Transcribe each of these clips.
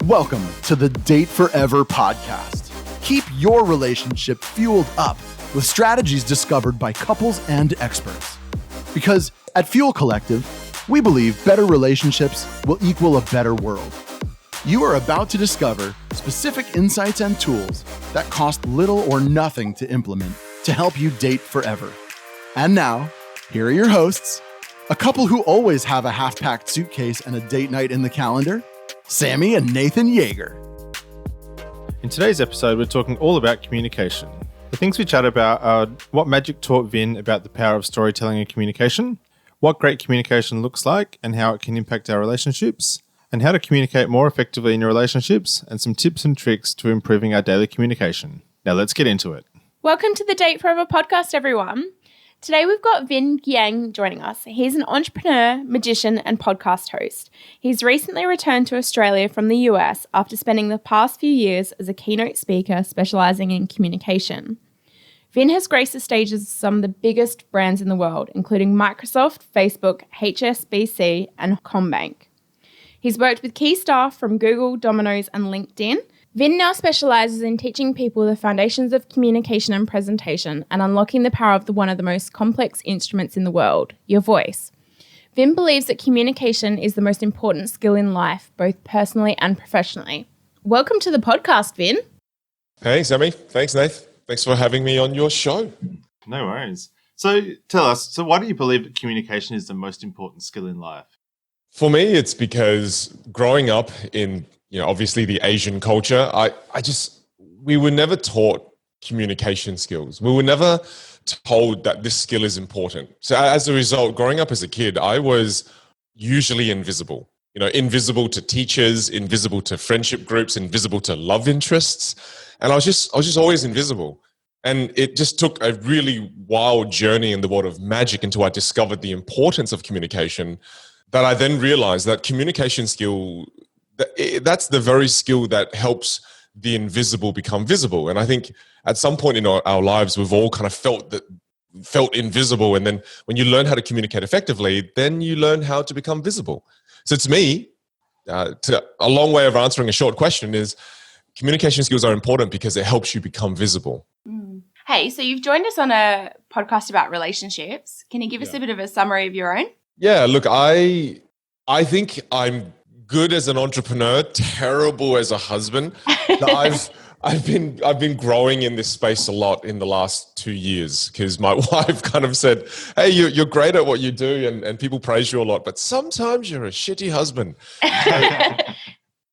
Welcome to the Date Forever podcast. Keep your relationship fueled up with strategies discovered by couples and experts. Because at Fuel Collective, we believe better relationships will equal a better world. You are about to discover specific insights and tools that cost little or nothing to implement to help you date forever. And now, here are your hosts, a couple who always have a half-packed suitcase and a date night in the calendar, Sammy and Nathan Yeager. In today's episode, we're talking all about communication. The things we chat about are what Magic taught Vin about the power of storytelling and communication, what great communication looks like and how it can impact our relationships, and how to communicate more effectively in your relationships, and some tips and tricks to improving our daily communication. Now let's get into it. Welcome to the Date Forever podcast, everyone. Today we've got Vinh Giang joining us. He's an entrepreneur, magician, and podcast host. He's recently returned to Australia from the US after spending the past few years as a keynote speaker specialising in communication. Vinh has graced the stages of some of the biggest brands in the world, including Microsoft, Facebook, HSBC, and Combank. He's worked with key staff from Google, Domino's, and LinkedIn. Vinh now specialises in teaching people the foundations of communication and presentation and unlocking the power of one of the most complex instruments in the world, your voice. Vinh believes that communication is the most important skill in life, both personally and professionally. Welcome to the podcast, Vinh. Thanks, Sammy. Thanks, Nath. Thanks for having me on your show. No worries. So tell us, why do you believe that communication is the most important skill in life? For me, it's because growing up in, obviously the Asian culture, we were never taught communication skills. We were never told that this skill is important. So as a result, growing up as a kid, I was usually invisible. Invisible to teachers, invisible to friendship groups, invisible to love interests. And I was just always invisible. And it just took a really wild journey in the world of magic until I discovered the importance of communication, that I then realized that communication skill, that's the very skill that helps the invisible become visible. And I think at some point in our lives, we've all kind of felt invisible. And then when you learn how to communicate effectively, then you learn how to become visible. So to me, a long way of answering a short question is communication skills are important because it helps you become visible. Hey, so you've joined us on a podcast about relationships. Can you give us a bit of a summary of your own? Yeah, look, I think I'm good as an entrepreneur, terrible as a husband. I've been growing in this space a lot in the last 2 years because my wife kind of said, hey, you're great at what you do and people praise you a lot, but sometimes you're a shitty husband.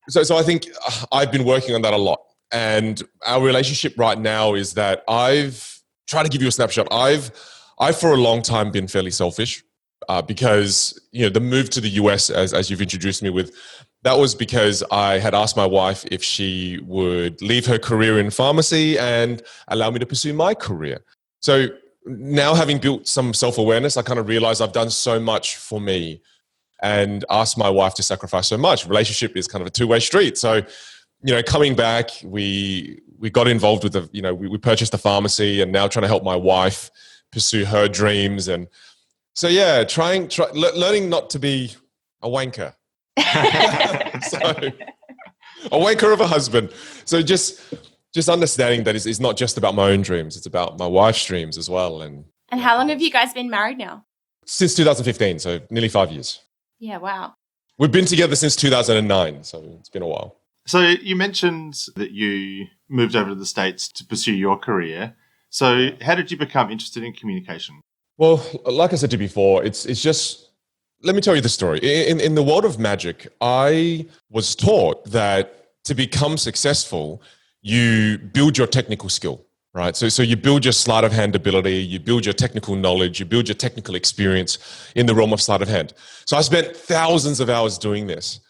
So I think I've been working on that a lot. And our relationship right now is that I've tried to give you a snapshot. I've for a long time been fairly selfish. Because the move to the US, as you've introduced me with, that was because I had asked my wife if she would leave her career in pharmacy and allow me to pursue my career. So now, having built some self-awareness, I kind of realized I've done so much for me and asked my wife to sacrifice so much. Relationship is kind of a two-way street. So, coming back, we got involved with we purchased the pharmacy and now trying to help my wife pursue her dreams. And so yeah, learning not to be a wanker. So, a wanker of a husband. So just understanding that it's not just about my own dreams; it's about my wife's dreams as well. And how long have you guys been married now? Since 2015, so nearly 5 years. Yeah, wow. We've been together since 2009, so it's been a while. So you mentioned that you moved over to the States to pursue your career. So how did you become interested in communication? Well, like I said to you before, it's just, let me tell you the story. In the world of magic, I was taught that to become successful, you build your technical skill, right? So you build your sleight of hand ability, you build your technical knowledge, you build your technical experience in the realm of sleight of hand. So I spent thousands of hours doing this.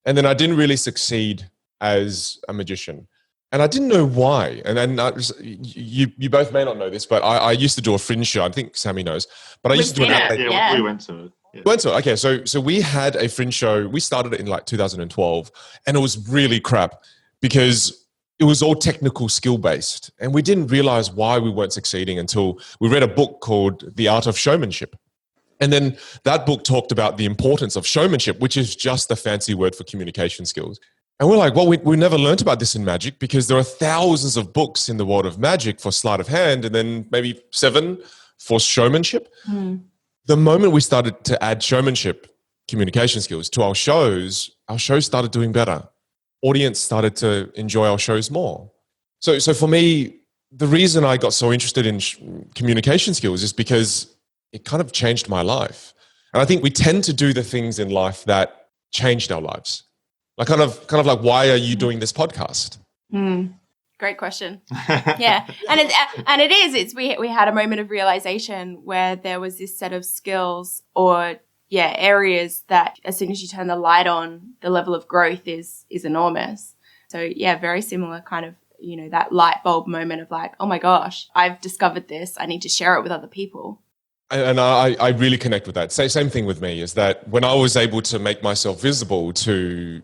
And then I didn't really succeed as a magician. And I didn't know why. And then you both may not know this, but I used to do a fringe show. I think Sammy knows. But I used to do Yeah, we went to it. Yeah. Went to it. Okay, so we had a fringe show. We started it in like 2012, and it was really crap because it was all technical skill based. And we didn't realize why we weren't succeeding until we read a book called The Art of Showmanship. And then that book talked about the importance of showmanship, which is just a fancy word for communication skills. And we're like, well, we never learned about this in magic because there are thousands of books in the world of magic for sleight of hand and then maybe 7 for showmanship. The moment we started to add showmanship, communication skills to our shows started doing better. Audience started to enjoy our shows more. So for me, the reason I got so interested in communication skills is because it kind of changed my life. And I think we tend to do the things in life that changed our lives. Like kind of like, why are you doing this podcast? Great question. Yeah. And it is. We had a moment of realization where there was this set of skills or areas that as soon as you turn the light on, the level of growth is enormous. So very similar kind of, that light bulb moment of like, oh my gosh, I've discovered this. I need to share it with other people. And I really connect with that. Same thing with me is that when I was able to make myself visible to,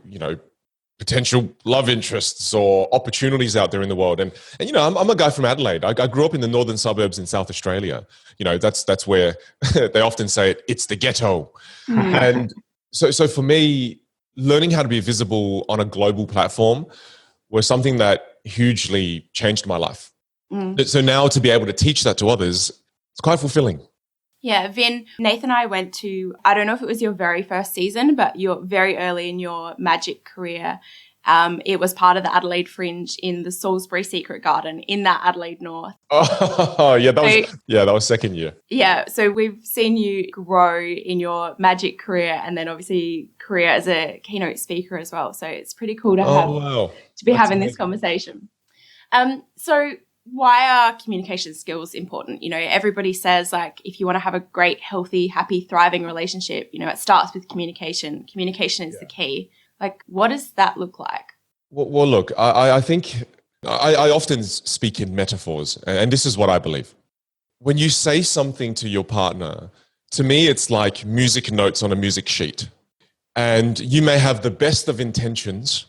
potential love interests or opportunities out there in the world. And I'm a guy from Adelaide. I grew up in the northern suburbs in South Australia. That's where they often say it's the ghetto. And so for me, learning how to be visible on a global platform was something that hugely changed my life. So now to be able to teach that to others, it's quite fulfilling. Yeah, Vin, Nathan and I went to, I don't know if it was your very first season, but you're very early in your magic career. It was part of the Adelaide Fringe in the Salisbury Secret Garden in that Adelaide North. Oh, yeah, that was second year. Yeah, so we've seen you grow in your magic career and then obviously career as a keynote speaker as well. So it's pretty cool to be having this conversation. So why are communication skills important? Everybody says like if you want to have a great, healthy, happy, thriving relationship, it starts with communication. Communication is the key. Like, what does that look like? Well look, I think I often speak in metaphors, and this is what I believe. When you say something to your partner, to me, it's like music notes on a music sheet. And you may have the best of intentions.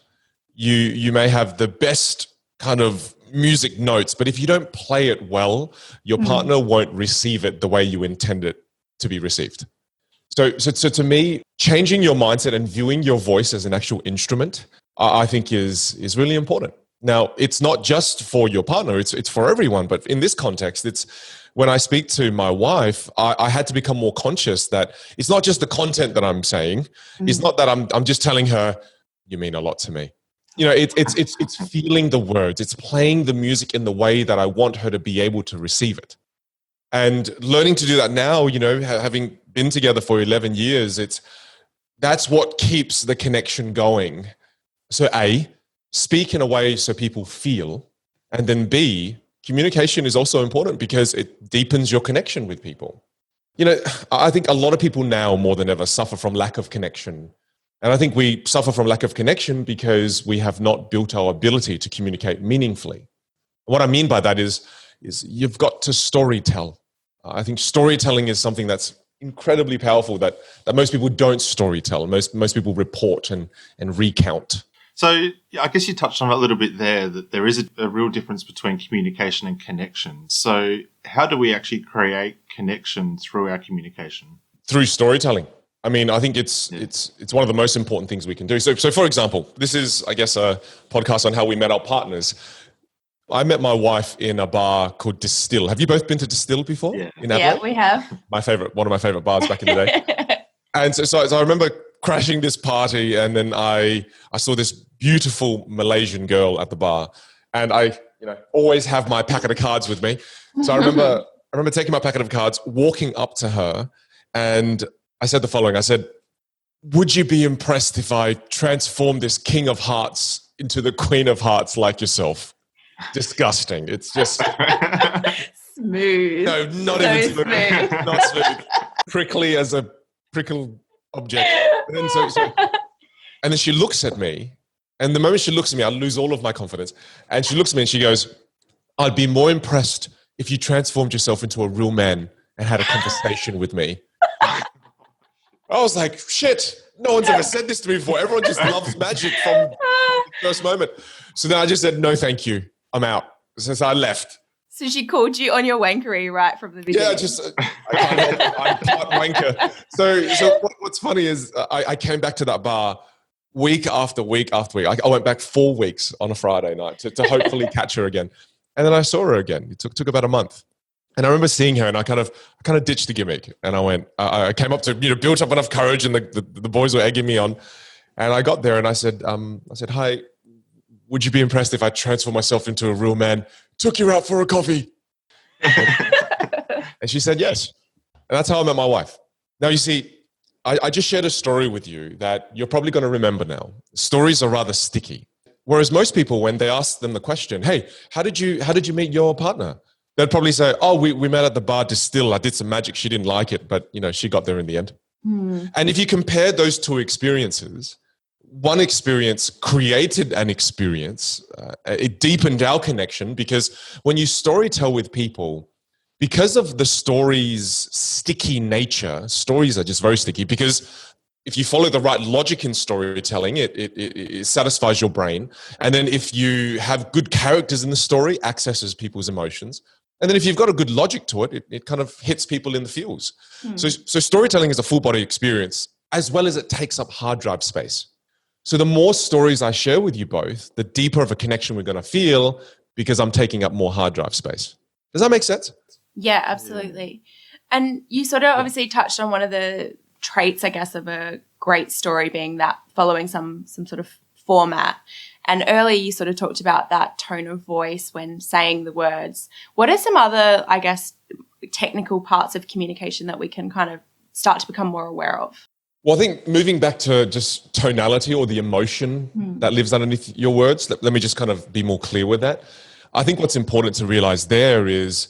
You may have the best kind of music notes, but if you don't play it well, your partner won't receive it the way you intend it to be received. So to me, changing your mindset and viewing your voice as an actual instrument, I think is really important. Now, it's not just for your partner, it's for everyone. But in this context, it's when I speak to my wife, I had to become more conscious that it's not just the content that I'm saying. It's not that I'm just telling her, you mean a lot to me. It's feeling the words. It's playing the music in the way that I want her to be able to receive it. And learning to do that now, having been together for 11 years, that's what keeps the connection going. So A, speak in a way so people feel. And then B, communication is also important because it deepens your connection with people. I think a lot of people now more than ever suffer from lack of connection. And I think we suffer from lack of connection because we have not built our ability to communicate meaningfully. What I mean by that is you've got to storytell. I think storytelling is something that's incredibly powerful that most people don't storytell. Most people report and recount. So I guess you touched on it a little bit there, that there is a real difference between communication and connection. So how do we actually create connection through our communication? Through storytelling. I mean, I think it's one of the most important things we can do. So for example, this is, I guess, a podcast on how we met our partners. I met my wife in a bar called Distill. Have you both been to Distill before? Yeah, in Adelaide? Yeah, we have. One of my favorite bars back in the day. And so I remember crashing this party, and then I saw this beautiful Malaysian girl at the bar, and I always have my packet of cards with me. So I remember taking my packet of cards, walking up to her, and I said the following. I said, "Would you be impressed if I transformed this King of Hearts into the Queen of Hearts like yourself?" Disgusting. It's just smooth. No, not so even smooth. Not smooth. Prickly as a prickle object. And then she looks at me, and the moment she looks at me, I lose all of my confidence. And she looks at me and she goes, "I'd be more impressed if you transformed yourself into a real man and had a conversation with me." I was like, shit, no one's ever said this to me before. Everyone just loves magic from the first moment. So then I just said, "No, thank you. I'm out." So I left. So she called you on your wankery right from the beginning. Yeah, I can't help it. I'm part wanker. So what's funny is I came back to that bar week after week after week. I went back 4 weeks on a Friday night to hopefully catch her again. And then I saw her again. It took about a month. And I remember seeing her and I kind of ditched the gimmick. And I came up to, build up enough courage, and the boys were egging me on. And I got there and I said, "Hi, would you be impressed if I transform myself into a real man? Took you out for a coffee." And she said yes. And that's how I met my wife. Now, you see, I just shared a story with you that you're probably going to remember now. Stories are rather sticky. Whereas most people, when they ask them the question, "Hey, how did you meet your partner?" They'd probably say, "Oh, we met at the bar Distill. I did some magic. She didn't like it, but she got there in the end." And if you compare those two experiences, one experience created an experience. It deepened our connection, because when you storytell with people, because of the story's sticky nature, stories are just very sticky, because if you follow the right logic in storytelling, it satisfies your brain. And then if you have good characters in the story, accesses people's emotions. And then if you've got a good logic to it, it kind of hits people in the feels. So storytelling is a full body experience, as well as it takes up hard drive space. So the more stories I share with you both, the deeper of a connection we're going to feel, because I'm taking up more hard drive space. Does that make sense? Yeah, absolutely. And you sort of obviously touched on one of the traits, I guess, of a great story being that following some sort of format. And earlier you sort of talked about that tone of voice when saying the words. What are some other, I guess, technical parts of communication that we can kind of start to become more aware of? Well, I think moving back to just tonality, or the emotion that lives underneath your words, let me just kind of be more clear with that. I think what's important to realize there is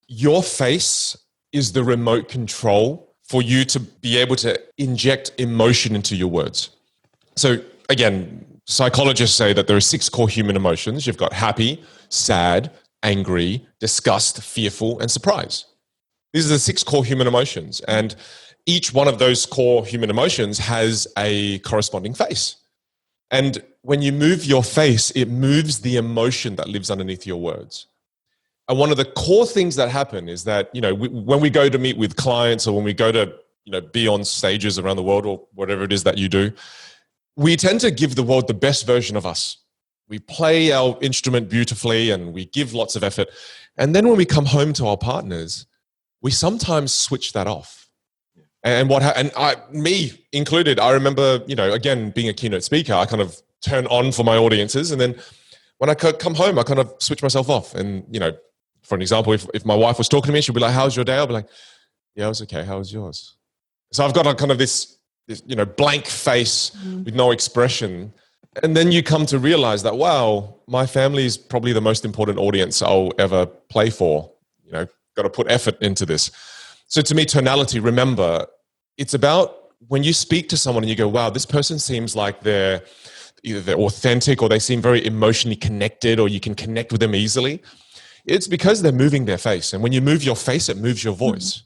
your face is the remote control for you to be able to inject emotion into your words. So again, psychologists say that there are 6 core human emotions. You've got happy, sad, angry, disgust, fearful, and surprise. These are the 6 core human emotions. And each one of those core human emotions has a corresponding face. And when you move your face, it moves the emotion that lives underneath your words. And one of the core things that happen is that, when we go to meet with clients, or when we go to, be on stages around the world, or whatever it is that you do, we tend to give the world the best version of us. We play our instrument beautifully and we give lots of effort. And then when we come home to our partners, we sometimes switch that off. And me included, I remember, again, being a keynote speaker, I kind of turn on for my audiences. And then when I come home, I kind of switch myself off. And, for an example, if my wife was talking to me, she'd be like, "How's your day?" I'll be like, "Yeah, it was okay. How was yours?" So I've got a kind of this blank face with no expression. And then you come to realize that, wow, my family is probably the most important audience I'll ever play for. Got to put effort into this. So to me, tonality, remember, it's about when you speak to someone and you go, wow, this person seems like they're authentic, or they seem very emotionally connected, or you can connect with them easily. It's because they're moving their face. And when you move your face, it moves your voice.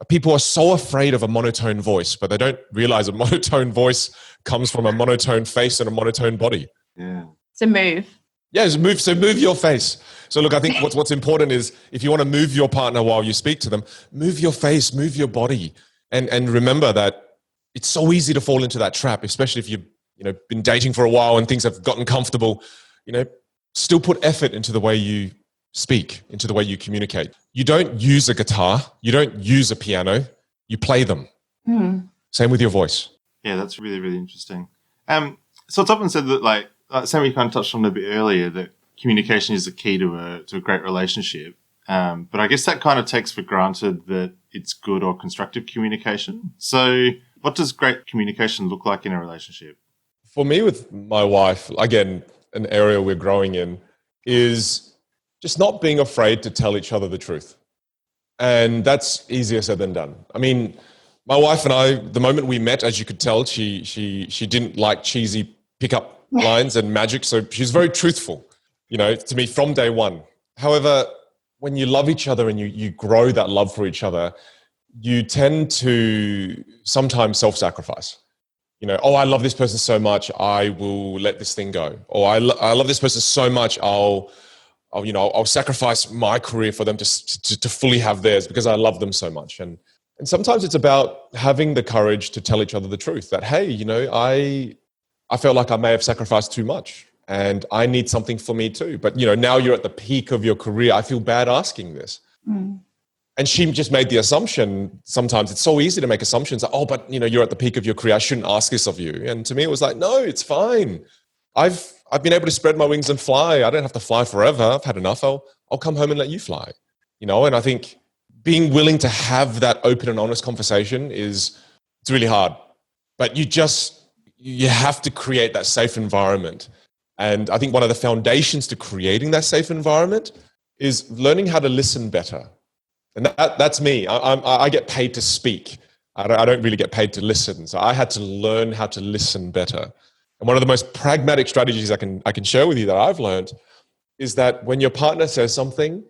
People are so afraid of a monotone voice, but they don't realize a monotone voice comes from a monotone face and a monotone body. Yeah. So move. Yeah, move your face. So look, I think what's important is, if you want to move your partner while you speak to them, move your face, move your body. And remember that it's so easy to fall into that trap, especially if you've been dating for a while and things have gotten comfortable. Still put effort into the way you speak, into the way you communicate. You don't use a guitar, you don't use a piano, you play them. Same with your voice. Yeah, that's really, really interesting. So it's often said that, Sam, you kind of touched on it a bit earlier, that communication is the key to a great relationship. But I guess that kind of takes for granted that it's good or constructive communication. So what does great communication look like in a relationship? For me, with my wife, again, an area we're growing in is just not being afraid to tell each other the truth. And that's easier said than done. I mean, my wife and I, the moment we met, as you could tell, she didn't like cheesy pickup lines and magic. So she's very truthful, to me from day one. However, when you love each other and you grow that love for each other, you tend to sometimes self-sacrifice. I love this person so much, I will let this thing go. Or I love this person so much, I'll sacrifice my career for them to fully have theirs, because I love them so much. And sometimes it's about having the courage to tell each other the truth, that, hey, I felt like I may have sacrificed too much and I need something for me too. But, now you're at the peak of your career. I feel bad asking this. And she just made the assumption, sometimes it's so easy to make assumptions, like, but you're at the peak of your career, I shouldn't ask this of you. And to me, it was like, no, it's fine. I've been able to spread my wings and fly. I don't have to fly forever. I've had enough. I'll come home and let you fly. And I think being willing to have that open and honest conversation it's really hard. But you have to create that safe environment. And I think one of the foundations to creating that safe environment is learning how to listen better. And that's me. I get paid to speak. I don't really get paid to listen. So I had to learn how to listen better. And one of the most pragmatic strategies I can share with you that I've learned is that when your partner says something,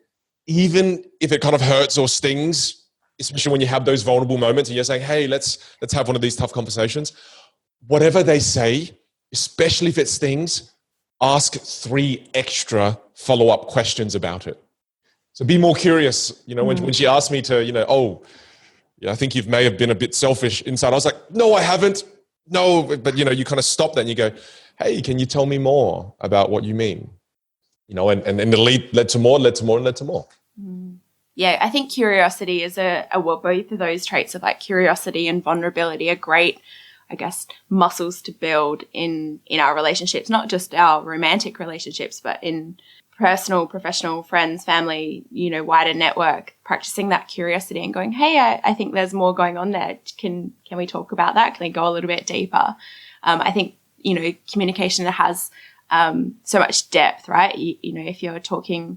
even if it kind of hurts or stings, especially when you have those vulnerable moments and you're saying, hey, let's have one of these tough conversations, whatever they say, especially if it stings, ask 3 extra follow-up questions about it. So be more curious. When she asked me to, I think you may have been a bit selfish inside. I was like, no, I haven't. No, but you kind of stop that and you go, hey, can you tell me more about what you mean? And the lead led to more, led to more, and led to more. Yeah, I think curiosity is both of those traits of like curiosity and vulnerability are great, I guess, muscles to build in our relationships, not just our romantic relationships, but in personal, professional, friends, family, wider network, practicing that curiosity and going, hey, I think there's more going on there. Can we talk about that? Can we go a little bit deeper? I think, communication that has so much depth, right? If you're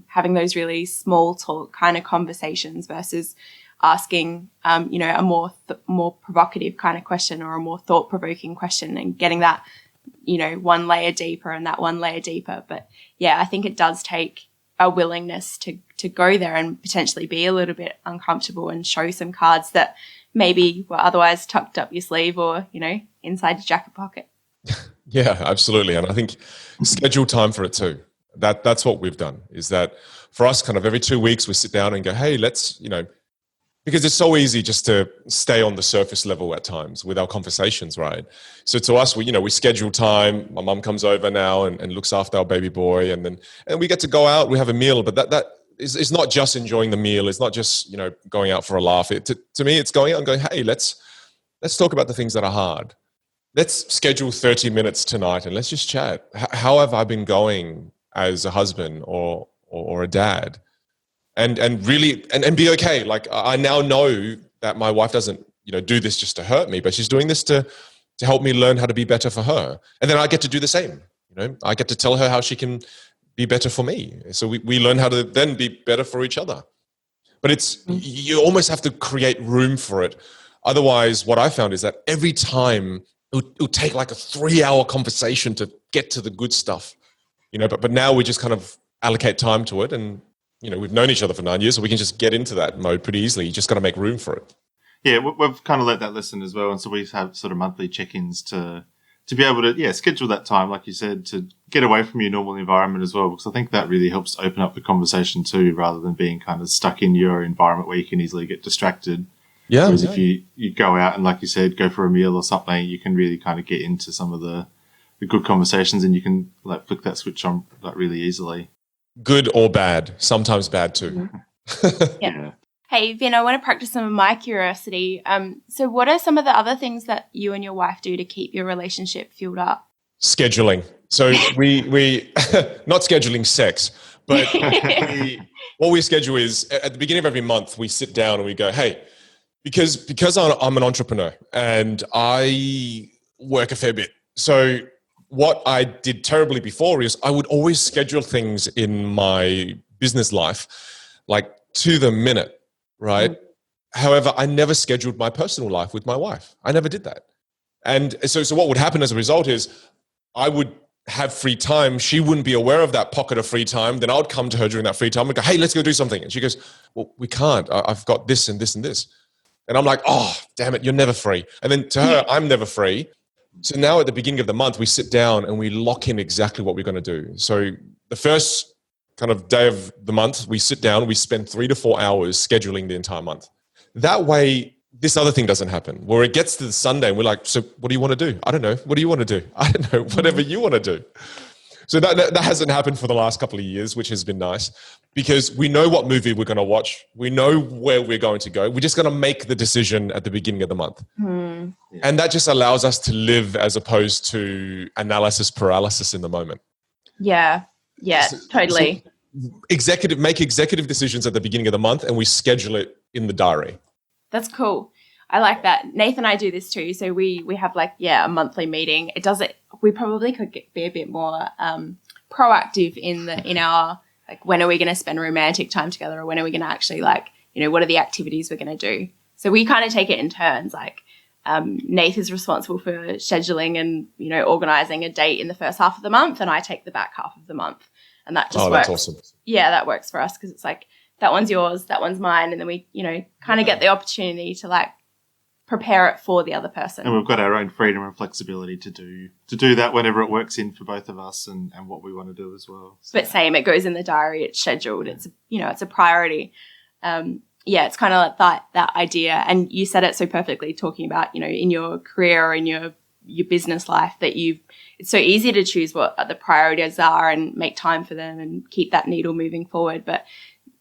having those really small talk kind of conversations versus asking, a more provocative kind of question or a more thought-provoking question and getting that, one layer deeper and that one layer deeper. But yeah, I think it does take a willingness to go there and potentially be a little bit uncomfortable and show some cards that maybe were otherwise tucked up your sleeve or, inside your jacket pocket. Yeah, absolutely. And I think schedule time for it too. That's what we've done, is that for us, kind of every 2 weeks we sit down and go, hey, let's, because it's so easy just to stay on the surface level at times with our conversations, right? So to us, we schedule time. My mum comes over now and looks after our baby boy, and we get to go out. We have a meal, but that is not just enjoying the meal. It's not just going out for a laugh. To me, it's going out and going, hey, let's talk about the things that are hard. Let's schedule 30 minutes tonight and let's just chat. How have I been going as a husband or a dad? And really be okay. Like, I now know that my wife doesn't do this just to hurt me, but she's doing this to help me learn how to be better for her. And then I get to do the same. I get to tell her how she can be better for me. So we learn how to then be better for each other. But you almost have to create room for it. Otherwise, what I found is that every time it'll take like a 3-hour conversation to get to the good stuff, but now we just kind of allocate time to it, and we've known each other for 9 years, so we can just get into that mode pretty easily. You just got to make room for it. Yeah, we've kind of learnt that lesson as well. And so we have sort of monthly check-ins to be able to, schedule that time, like you said, to get away from your normal environment as well. Because I think that really helps open up the conversation too, rather than being kind of stuck in your environment where you can easily get distracted. Yeah. Whereas if you go out and, like you said, go for a meal or something, you can really kind of get into some of the good conversations, and you can like flick that switch on like really easily. Good or bad, sometimes bad too. Yeah. Hey, Vin, I want to practice some of my curiosity. So what are some of the other things that you and your wife do to keep your relationship fueled up? Scheduling. So we not scheduling sex, but what we schedule is at the beginning of every month, we sit down and we go, hey, because I'm an entrepreneur and I work a fair bit. So what I did terribly before is I would always schedule things in my business life like to the minute, right? Mm. However, I never scheduled my personal life with my wife. I never did that. And so what would happen as a result is I would have free time. She wouldn't be aware of that pocket of free time. Then I would come to her during that free time and go, hey, let's go do something. And she goes, well, we can't. I've got this and this and this. And I'm like, oh, damn it, you're never free. And then to her, I'm never free. So now at the beginning of the month, we sit down and we lock in exactly what we're going to do. So the first kind of day of the month, we sit down, we spend 3 to 4 hours scheduling the entire month. That way, this other thing doesn't happen. Where it gets to the Sunday and we're like, so what do you want to do? I don't know. What do you want to do? I don't know. Whatever you want to do. So that hasn't happened for the last couple of years, which has been nice because we know what movie we're going to watch. We know where we're going to go. We're just going to make the decision at the beginning of the month. And that just allows us to live as opposed to analysis paralysis in the moment. Yeah, totally. So make executive decisions at the beginning of the month and we schedule it in the diary. That's cool. I like that. Nathan and I do this too. So we have a monthly meeting. We probably could be a bit more proactive in our when are we going to spend romantic time together, or when are we going to actually what are the activities we're going to do. So we kind of take it in turns. Nath is responsible for scheduling and organizing a date in the first half of the month, and I take the back half of the month, and that just works. That's awesome. Yeah, that works for us because it's that one's yours, that one's mine, and then we kind of get the opportunity to prepare it for the other person. And we've got our own freedom and flexibility to do that whenever it works in for both of us and what we want to do as well. So. But same, it goes in the diary, it's scheduled, it's it's a priority. It's kind of like that idea, and you said it so perfectly, talking about in your career or in your business life that it's so easy to choose what the priorities are and make time for them and keep that needle moving forward. But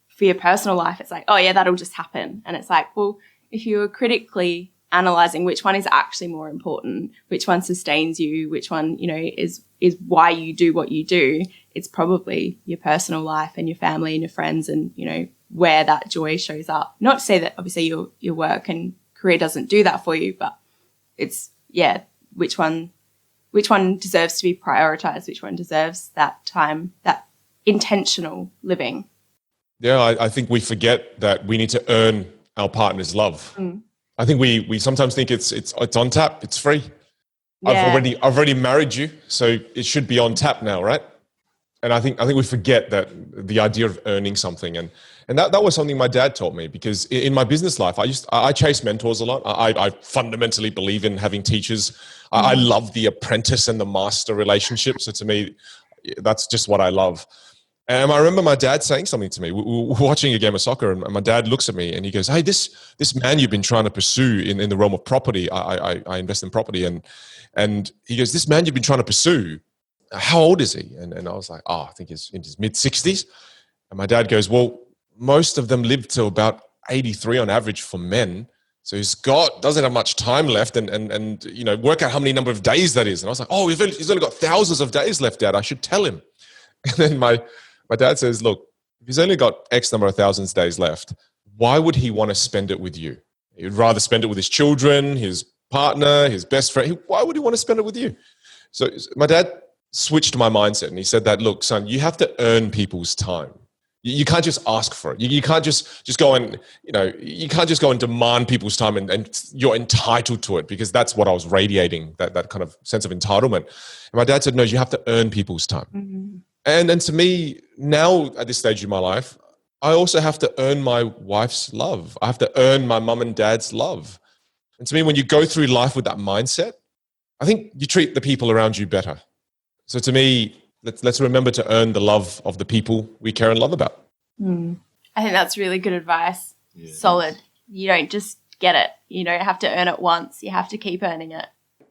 for your personal life, it's oh yeah, that'll just happen. And it's well, if you're critically analyzing which one is actually more important, which one sustains you, which one, is why you do what you do, it's probably your personal life and your family and your friends and, where that joy shows up. Not to say that obviously your work and career doesn't do that for you, but it's, which one deserves to be prioritized, which one deserves that time, that intentional living. Yeah, I think we forget that we need to earn our partner's love. I think we sometimes think it's on tap, it's free. Yeah. I've already married you, so it should be on tap now, right? And I think we forget that the idea of earning something, and that was something my dad taught me, because in my business life, I chase mentors a lot. I fundamentally believe in having teachers. I love the apprentice and the master relationship. So to me, that's just what I love. And I remember my dad saying something to me. We were watching a game of soccer, and my dad looks at me and he goes, "Hey, this man you've been trying to pursue in the realm of property. I invest in property, and he goes, this man you've been trying to pursue, how old is he?" And I was like, I think he's in his mid-60s. And my dad goes, "Well, most of them live to about 83 on average for men. So doesn't have much time left, and work out how many number of days that is." And I was like, "Oh, he's only got thousands of days left, Dad. I should tell him." And then my dad says, "Look, if he's only got X number of thousands days left, why would he want to spend it with you? He'd rather spend it with his children, his partner, his best friend. Why would he want to spend it with you?" So my dad switched my mindset, and he said that, "Look, son, you have to earn people's time. You can't just ask for it. You can't just go and, you can't just go and demand people's time and you're entitled to it," because that's what I was radiating, that kind of sense of entitlement. And my dad said, "No, you have to earn people's time." Mm-hmm. And to me, now at this stage in my life, I also have to earn my wife's love. I have to earn my mum and dad's love. And to me, when you go through life with that mindset, I think you treat the people around you better. So to me, let's remember to earn the love of the people we care and love about. I think that's really good advice. Yeah. Solid. You don't just get it. You don't have to earn it once. You have to keep earning it.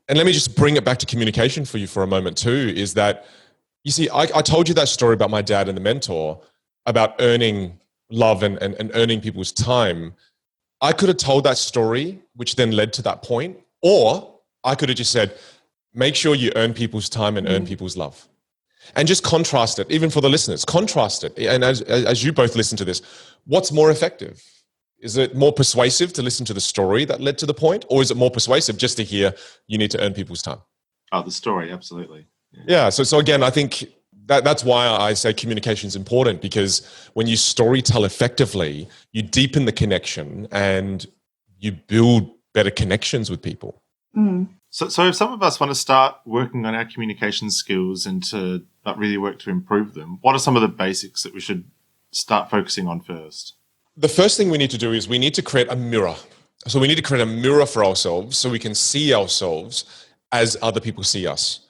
And let me just bring it back to communication for you for a moment too, is that, you see, I told you that story about my dad and the mentor, about earning love and earning people's time. I could have told that story, which then led to that point, or I could have just said, make sure you earn people's time and earn people's love. And just contrast it, even for the listeners, contrast it. And as you both listen to this, what's more effective? Is it more persuasive to listen to the story that led to the point? Or is it more persuasive just to hear you need to earn people's time? Oh, the story, absolutely. Yeah. So again, I think that's why I say communication is important, because when you storytell effectively, you deepen the connection and you build better connections with people. So if some of us want to start working on our communication skills and to really work to improve them, what are some of the basics that we should start focusing on first? The first thing we need to do is we need to create a mirror. So we need to create a mirror for ourselves so we can see ourselves as other people see us.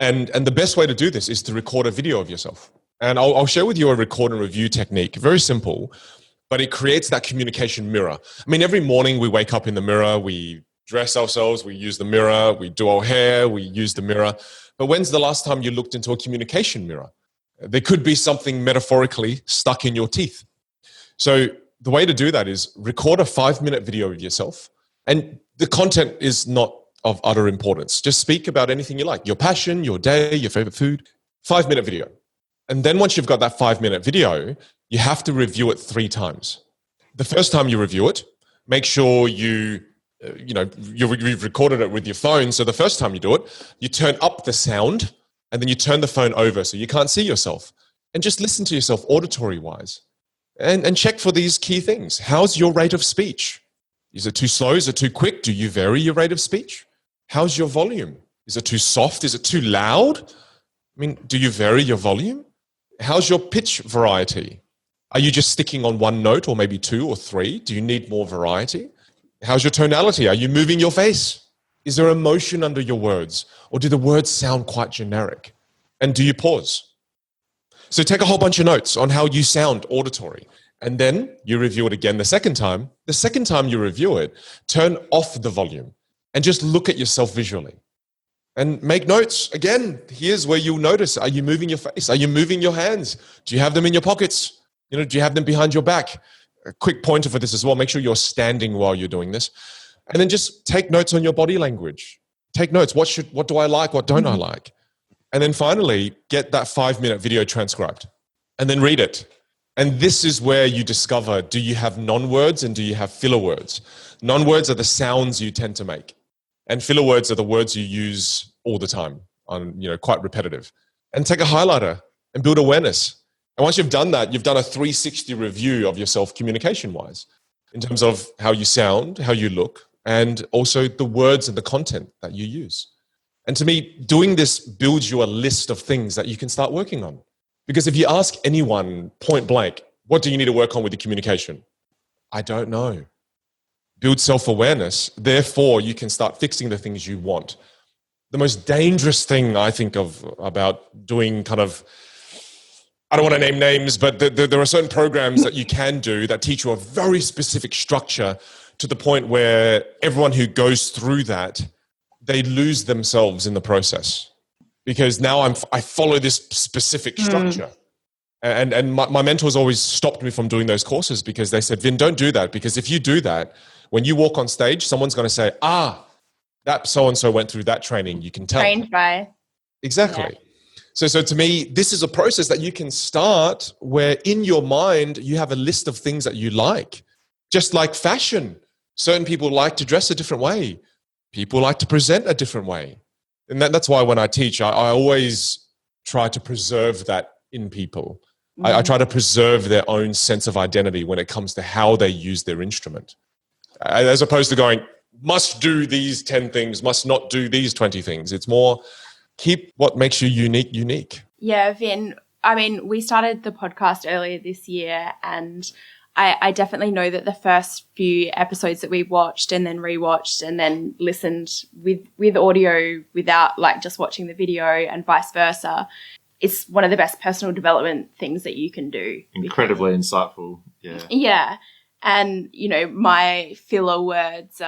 And the best way to do this is to record a video of yourself. And I'll share with you a record and review technique. Very simple. but it creates that communication mirror. I mean, every morning we wake up in the mirror, we dress ourselves, we use the mirror, we do our hair, we use the mirror. But when's the last time you looked into a communication mirror? There could be something metaphorically stuck in your teeth. So the way to do that is record a 5-minute video of yourself. And the content is not of utter importance. Just speak about anything you like, your passion, your day, your favorite food. 5-minute video. And then once you've got that 5-minute video, you have to review it 3 times. The first time you review it, make sure you've recorded it with your phone. So the first time you do it, you turn up the sound and then you turn the phone over so you can't see yourself. And just listen to yourself auditory wise. And check for these key things. How's your rate of speech? Is it too slow? Is it too quick? Do you vary your rate of speech? How's your volume? Is it too soft? Is it too loud? I mean, do you vary your volume? How's your pitch variety? Are you just sticking on one note or maybe 2 or 3? Do you need more variety? How's your tonality? Are you moving your face? Is there emotion under your words? Or do the words sound quite generic? And do you pause? So take a whole bunch of notes on how you sound auditory. And then you review it again the second time. The second time you review it, turn off the volume and just look at yourself visually. And make notes. Again, here's where you'll notice. Are you moving your face? Are you moving your hands? Do you have them in your pockets? Do you have them behind your back? A quick pointer for this as well. Make sure you're standing while you're doing this. And then just take notes on your body language. Take notes. What do I like? What don't I like? And then finally, get that 5-minute video transcribed and then read it. And this is where you discover, do you have non-words and do you have filler words? Non-words are the sounds you tend to make. And filler words are the words you use all the time, quite repetitive. And take a highlighter and build awareness. And once you've done that, you've done a 360 review of yourself communication-wise in terms of how you sound, how you look, and also the words and the content that you use. And to me, doing this builds you a list of things that you can start working on. Because if you ask anyone point blank, what do you need to work on with your communication? I don't know. Build self-awareness. Therefore, you can start fixing the things you want. The most dangerous thing I think of about doing I don't want to name names, but there are certain programs that you can do that teach you a very specific structure to the point where everyone who goes through that, they lose themselves in the process. Because now I follow this specific structure. And my mentors always stopped me from doing those courses because they said, Vin, don't do that. Because if you do that, when you walk on stage, someone's going to say, that so-and-so went through that training. You can tell. Trained by. Exactly. Yeah. So to me, this is a process that you can start where in your mind, you have a list of things that you like. Just like fashion. Certain people like to dress a different way. People like to present a different way. And that's why when I teach, I always try to preserve that in people. I try to preserve their own sense of identity when it comes to how they use their instrument. As opposed to going, must do these 10 things, must not do these 20 things. It's more, keep what makes you unique. Yeah, Vin, I mean, we started the podcast earlier this year and I definitely know that the first few episodes that we watched and then rewatched and then listened with audio without just watching the video and vice versa, it's one of the best personal development things that you can do. Incredibly insightful. Yeah. Yeah. And, my filler words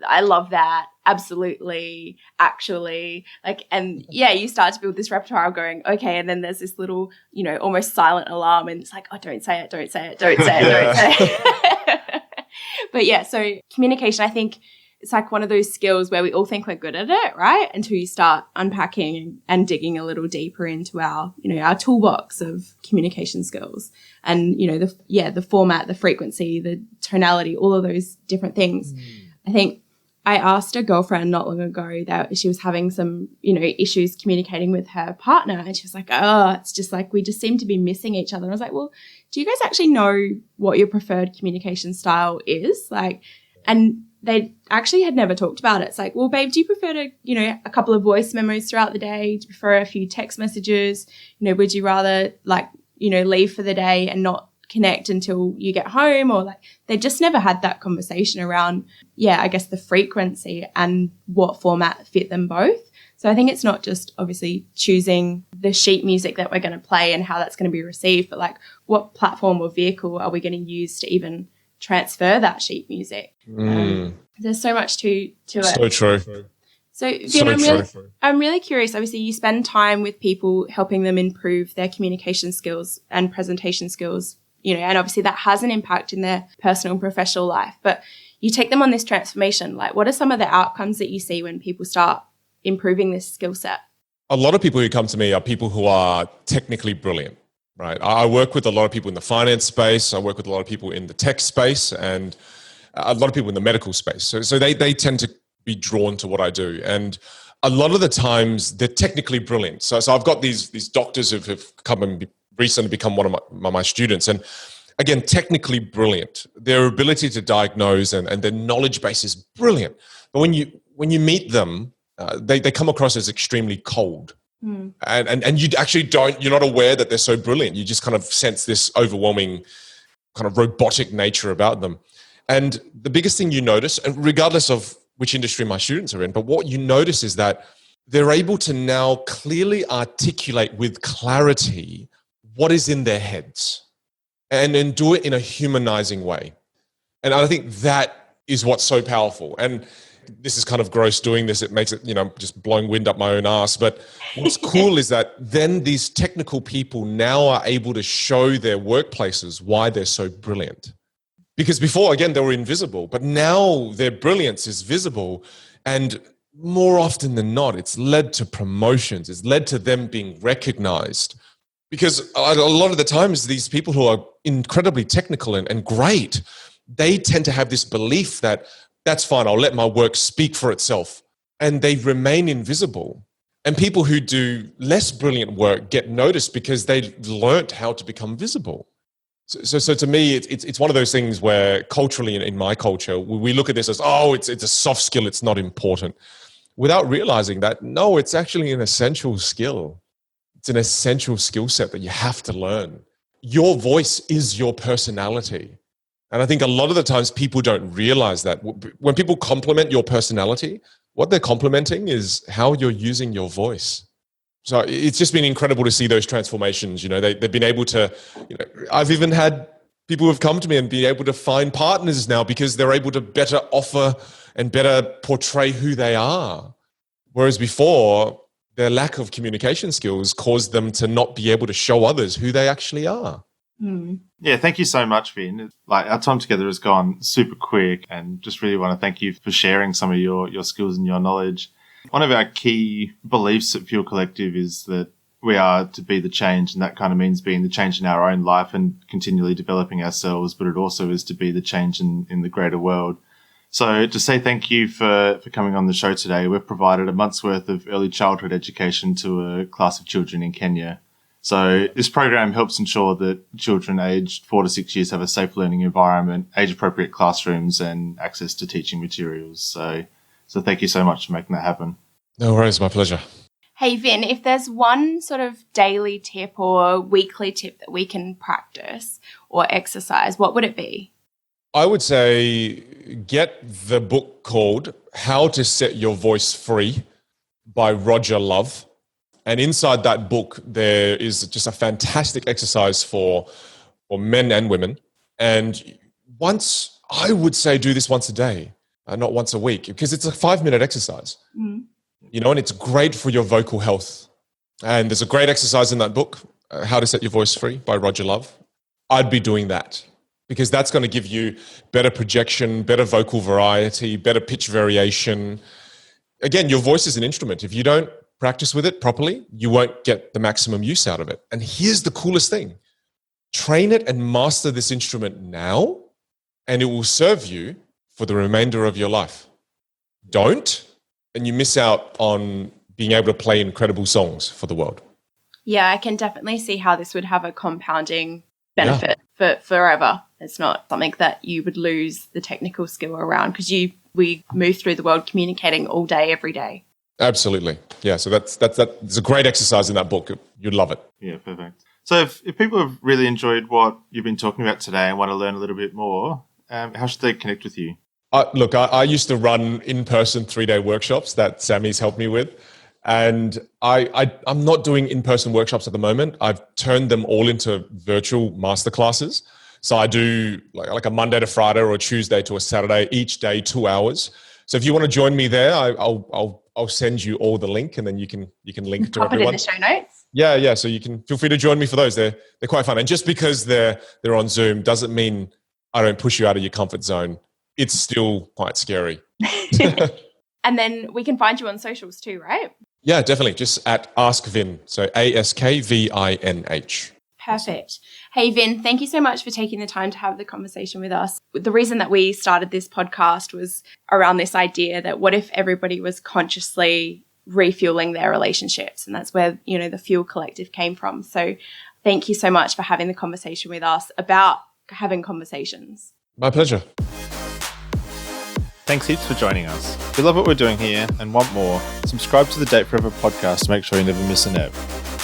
I love that. Absolutely. Actually. You start to build this repertoire going, okay, and then there's this little, almost silent alarm and it's like, oh, don't say it, don't say it, don't say it, don't say it. But yeah, so communication, I think it's like one of those skills where we all think we're good at it, right? Until you start unpacking and digging a little deeper into our toolbox of communication skills and, the format, the frequency, the tonality, all of those different things. I think I asked a girlfriend not long ago that she was having some, issues communicating with her partner. And she was like, it's just like we just seem to be missing each other. And I was like, well, do you guys actually know what your preferred communication style is? And they actually had never talked about it. It's like, well, babe, do you prefer to, a couple of voice memos throughout the day? Do you prefer a few text messages? Would you rather leave for the day and not connect until you get home? Or they just never had that conversation around, I guess the frequency and what format fit them both. So So I think it's not just obviously choosing the sheet music that we're going to play and how that's going to be received, but like what platform or vehicle are we going to use to even transfer that sheet music? There's so much to it. So true. So Vin, I'm really curious. Obviously, you spend time with people helping them improve their communication skills and presentation skills, and obviously that has an impact in their personal and professional life. But you take them on this transformation. Like, what are some of the outcomes that you see when people start improving this skill set? A lot of people who come to me are people who are technically brilliant, right? I work with a lot of people in the finance space. I work with a lot of people in the tech space and a lot of people in the medical space. So they tend to be drawn to what I do. And a lot of the times they're technically brilliant. So I've got these doctors who've come and recently become one of my students. And again, technically brilliant. Their ability to diagnose and their knowledge base is brilliant. But when you meet them, they come across as extremely cold. And you actually you're not aware that they're so brilliant. You just kind of sense this overwhelming kind of robotic nature about them. And the biggest thing you notice, and regardless of which industry my students are in, but what you notice is that they're able to now clearly articulate with clarity what is in their heads and then do it in a humanizing way. And I think that is what's so powerful. And this is kind of gross doing this. It makes it, just blowing wind up my own ass. But what's cool is that then these technical people now are able to show their workplaces why they're so brilliant. Because before, again, they were invisible, but now their brilliance is visible. And more often than not, it's led to promotions. It's led to them being recognized. Because a lot of the times, these people who are incredibly technical and great, they tend to have this belief that that's fine, I'll let my work speak for itself. And they remain invisible. And people who do less brilliant work get noticed because they learnt how to become visible. So to me, it's one of those things where culturally in my culture, we look at this as, it's a soft skill, it's not important. Without realizing that, no, it's actually an essential skill. It's an essential skill set that you have to learn. Your voice is your personality. And I think a lot of the times people don't realize that. When people compliment your personality, what they're complimenting is how you're using your voice. So it's just been incredible to see those transformations. They've been able to, I've even had people who have come to me and be able to find partners now because they're able to better offer and better portray who they are. Whereas before, their lack of communication skills caused them to not be able to show others who they actually are. Yeah, thank you so much, Vin. Like, our time together has gone super quick, and just really want to thank you for sharing some of your skills and your knowledge. One of our key beliefs at Fuel Collective is that we are to be the change, and that kind of means being the change in our own life and continually developing ourselves, but it also is to be the change in the greater world. So to say thank you for coming on the show today, we've provided a month's worth of early childhood education to a class of children in Kenya. So this program helps ensure that children aged 4 to 6 years have a safe learning environment, age-appropriate classrooms, and access to teaching materials. So thank you so much for making that happen. No worries, my pleasure. Hey, Vin, if there's one sort of daily tip or weekly tip that we can practice or exercise, what would it be? I would say get the book called How to Set Your Voice Free by Roger Love. And inside that book, there is just a fantastic exercise for men and women. And I would say do this once a day, not once a week, because it's a 5-minute exercise. And it's great for your vocal health. And there's a great exercise in that book, How to Set Your Voice Free by Roger Love. I'd be doing that because that's going to give you better projection, better vocal variety, better pitch variation. Again, your voice is an instrument. If you don't practice with it properly, you won't get the maximum use out of it. And here's the coolest thing. Train it and master this instrument now, and it will serve you for the remainder of your life. Don't, and you miss out on being able to play incredible songs for the world. Yeah, I can definitely see how this would have a compounding benefit for forever. It's not something that you would lose the technical skill around because we move through the world communicating all day, every day. Absolutely. Yeah, so that's a great exercise in that book. You'd love it. Yeah, perfect. So if people have really enjoyed what you've been talking about today and want to learn a little bit more, how should they connect with you? Look, I used to run in-person 3-day workshops that Sammy's helped me with. And I'm not doing in-person workshops at the moment. I've turned them all into virtual masterclasses. So I do like a Monday to Friday or a Tuesday to a Saturday, each day 2 hours. So if you want to join me there, I'll send you all the link, and then you can link to Pop everyone. it in the show notes. Yeah. So you can feel free to join me for those. They're quite fun. And just because they're on Zoom doesn't mean I don't push you out of your comfort zone. It's still quite scary. And then we can find you on socials too, right? Yeah, definitely. Just at askvinh. So AskVINH. Perfect. Hey, Vin, thank you so much for taking the time to have the conversation with us. The reason that we started this podcast was around this idea that what if everybody was consciously refueling their relationships? And that's where, the Fuel Collective came from. So thank you so much for having the conversation with us about having conversations. My pleasure. Thanks heaps for joining us. If you love what we're doing here and want more, subscribe to the Date Forever podcast to make sure you never miss an ep.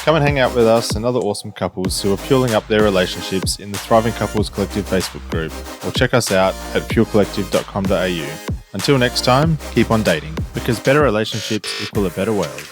Come and hang out with us and other awesome couples who are fueling up their relationships in the Thriving Couples Collective Facebook group, or check us out at fuelcollective.com.au. Until next time, keep on dating, because better relationships equal a better world.